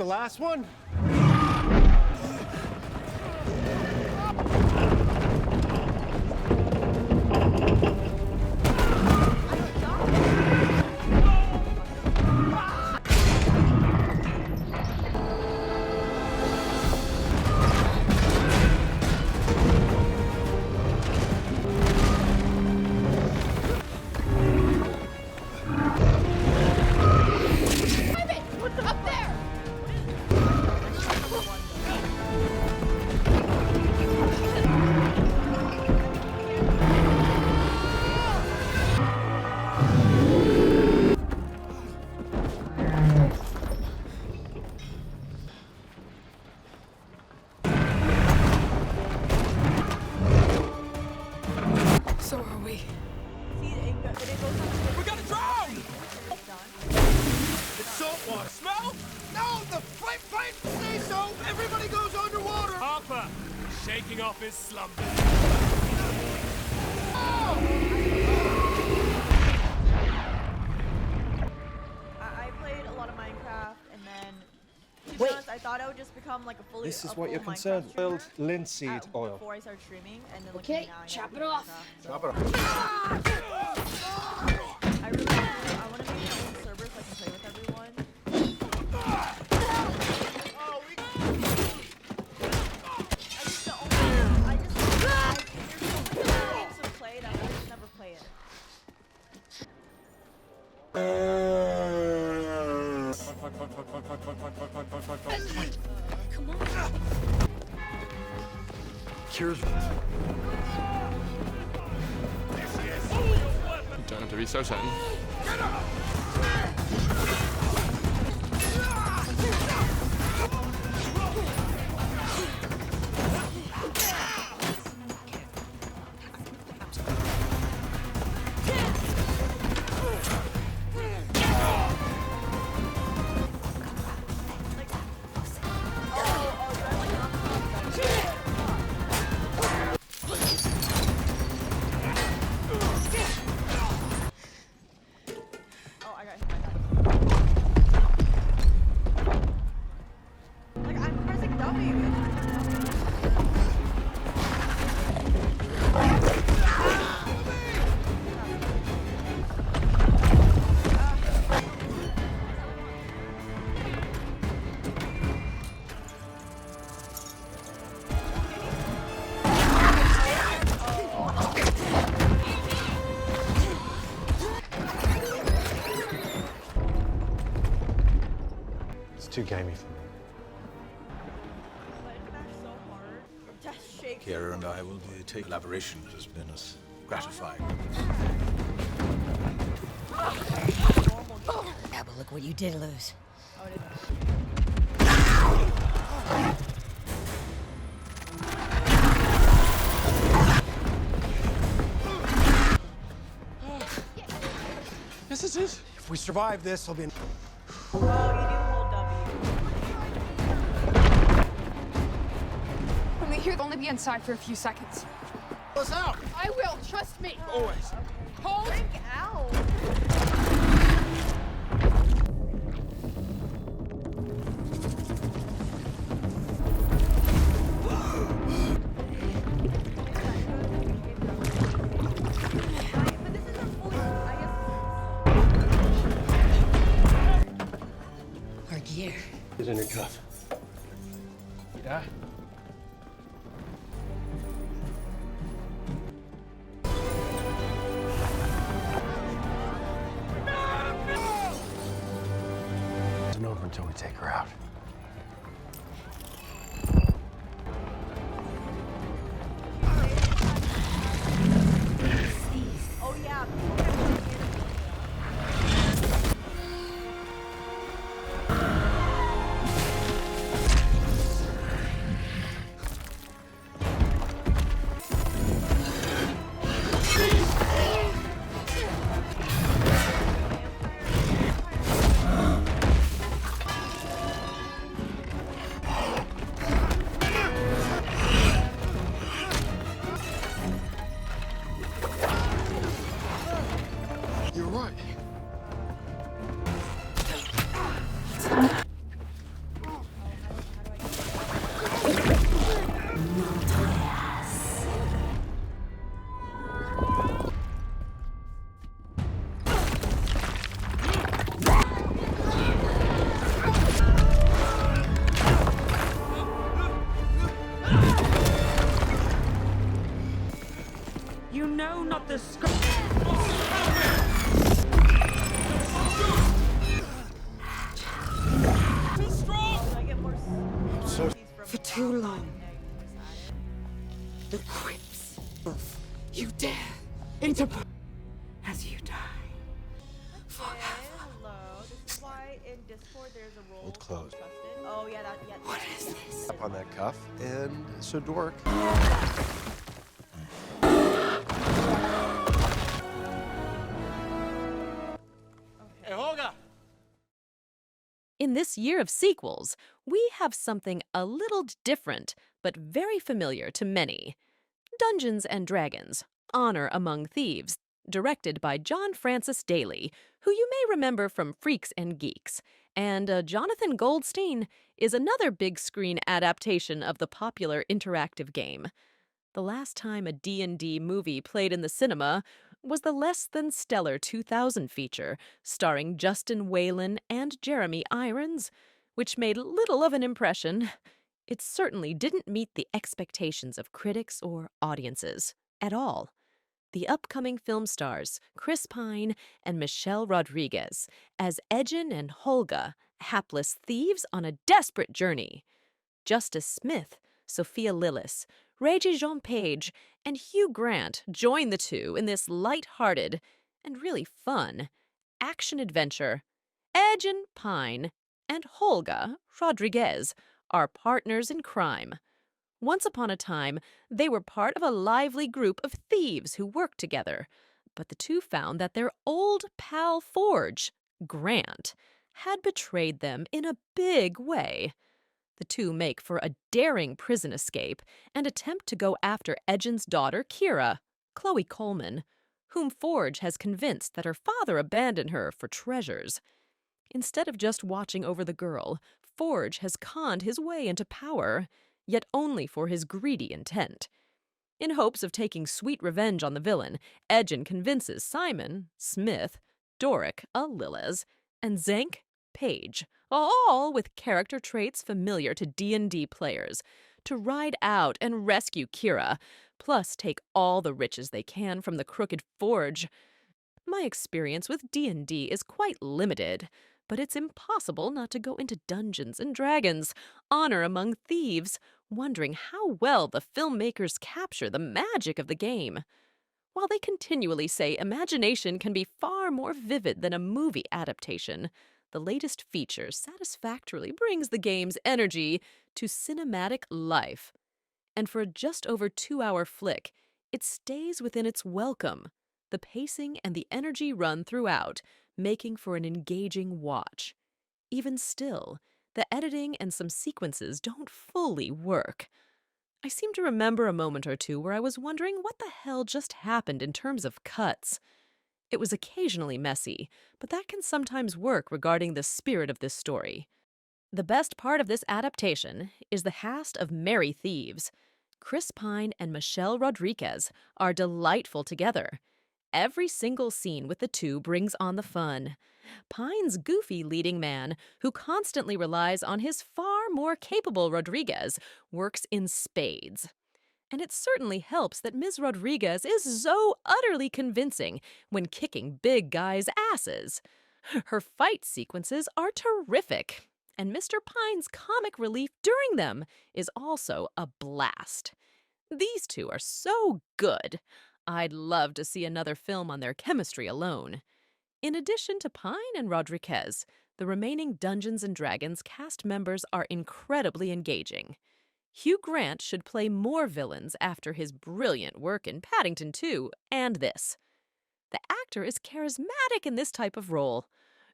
the last one? So are we. We're gonna drown! It's salt water. Smell? No, the pipe say so. Everybody goes underwater. Harper, shaking off his slumber. I played a lot of Minecraft, and then to be honest, I thought I would just become like a fully. This is a what you're full concerned Minecraft with. streamer, Linseed oil. before I started streaming, and then Okay, chop it off. Chop it off. I really do. I want to make my own server so I can play with everyone. I just don't. There's so many games to play that I just never play it. Come on. Cures. You don't have to be so certain. Oh, I got hit by that. Like, I'm pressing W. It's too gamey for me. But it's so hard. Just shake. Kiera and I will be taking collaboration has been as gratifying. Yeah, but look what you did lose. Oh, it is. This is it. If we survive this, I'll be in. Oh, you do hold W. When we hear, only be inside for a few seconds. Us out. I will, trust me. Always. Hold. Break out. But this isn't fully, I guess. Our gear. It's in your cuff. Yeah. It's not over until we take her out. Oh yeah. You know not the scope. Too strong! Do I get more So- For too long, the crypts of you dare interpose as you die. Hello. This is why in Discord there's a role Hold called close. trusted. Oh yeah, that. What is this? Up on that cuff, and so dork. Hey, Holga! In this year of sequels, we have something a little different, but very familiar to many. Dungeons and Dragons: Honor Among Thieves, directed by John Francis Daley, who you may remember from Freaks and Geeks. And Jonathan Goldstein is another big screen adaptation of the popular interactive game. The last time a D&D movie played in the cinema was the less than stellar 2000 feature starring Justin Whalen and Jeremy Irons, which made little of an impression. It certainly didn't meet the expectations of critics or audiences at all. The upcoming film stars Chris Pine and Michelle Rodriguez as Edgin and Holga, hapless thieves on a desperate journey. Justice Smith, Sophia Lillis, Regé-Jean Page, and Hugh Grant join the two in this light-hearted and really fun action-adventure. Edgin, Pine, and Holga, Rodriguez, are partners in crime. Once upon a time, they were part of a lively group of thieves who worked together, but the two found that their old pal Forge, Grant, had betrayed them in a big way. The two make for a daring prison escape and attempt to go after Edgin's daughter, Kira, Chloe Coleman, whom Forge has convinced that her father abandoned her for treasures. Instead of just watching over the girl, Forge has conned his way into power, yet only for his greedy intent. In hopes of taking sweet revenge on the villain, Edgin convinces Simon, Smith, Doric, Lillis, and Zank, Page, all with character traits familiar to D&D players, to ride out and rescue Kira, plus take all the riches they can from the crooked Forge. My experience with D&D is quite limited, but it's impossible not to go into Dungeons and Dragons, Honor Among Thieves, wondering how well the filmmakers capture the magic of the game. While they continually say imagination can be far more vivid than a movie adaptation, the latest feature satisfactorily brings the game's energy to cinematic life. And for a just over 2-hour flick, it stays within its welcome. The pacing and the energy run throughout, making for an engaging watch. Even still, the editing and some sequences don't fully work. I seem to remember a moment or two where I was wondering what the hell just happened in terms of cuts. It was occasionally messy, but that can sometimes work regarding the spirit of this story. The best part of this adaptation is the cast of merry thieves. Chris Pine and Michelle Rodriguez are delightful together. Every single scene with the two brings on the fun. Pine's goofy leading man, who constantly relies on his far more capable Rodriguez, works in spades. And it certainly helps that Ms. Rodriguez is so utterly convincing when kicking big guys' asses. Her fight sequences are terrific, and Mr. Pine's comic relief during them is also a blast. These two are so good. I'd love to see another film on their chemistry alone. In addition to Pine and Rodriguez, the remaining Dungeons & Dragons cast members are incredibly engaging. Hugh Grant should play more villains after his brilliant work in Paddington 2 and this. The actor is charismatic in this type of role.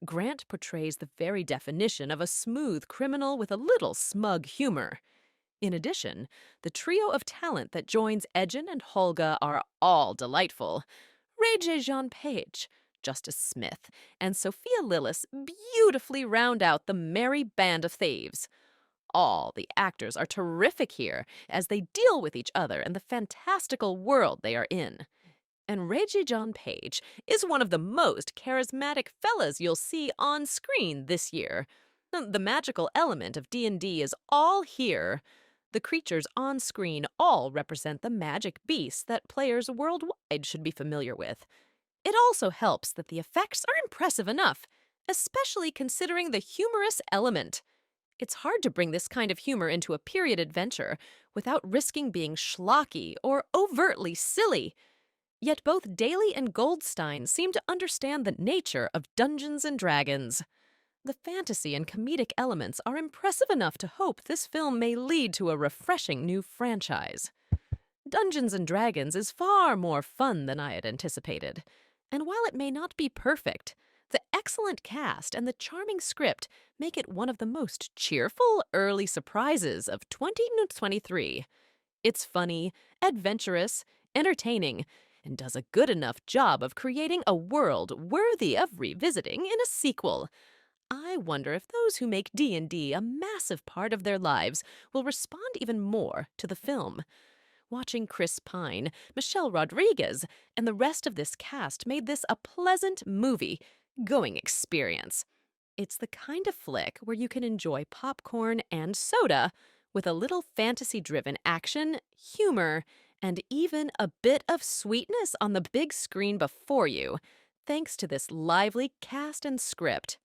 Grant portrays the very definition of a smooth criminal with a little smug humor. In addition, the trio of talent that joins Edgin and Holga are all delightful. Regé-Jean Page, Justice Smith, and Sophia Lillis beautifully round out the merry band of thieves. All the actors are terrific here as they deal with each other and the fantastical world they are in. And Regé-Jean Page is one of the most charismatic fellas you'll see on screen this year. The magical element of D&D is all here. The creatures on screen all represent the magic beasts that players worldwide should be familiar with. It also helps that the effects are impressive enough, especially considering the humorous element. It's hard to bring this kind of humor into a period adventure without risking being schlocky or overtly silly. Yet both Daly and Goldstein seem to understand the nature of Dungeons and Dragons. The fantasy and comedic elements are impressive enough to hope this film may lead to a refreshing new franchise. Dungeons and Dragons is far more fun than I had anticipated, and while it may not be perfect, the excellent cast and the charming script make it one of the most cheerful early surprises of 2023. It's funny, adventurous, entertaining, and does a good enough job of creating a world worthy of revisiting in a sequel. I wonder if those who make D&D a massive part of their lives will respond even more to the film. Watching Chris Pine, Michelle Rodriguez, and the rest of this cast made this a pleasant movie-going experience. It's the kind of flick where you can enjoy popcorn and soda with a little fantasy-driven action, humor, and even a bit of sweetness on the big screen before you, thanks to this lively cast and script.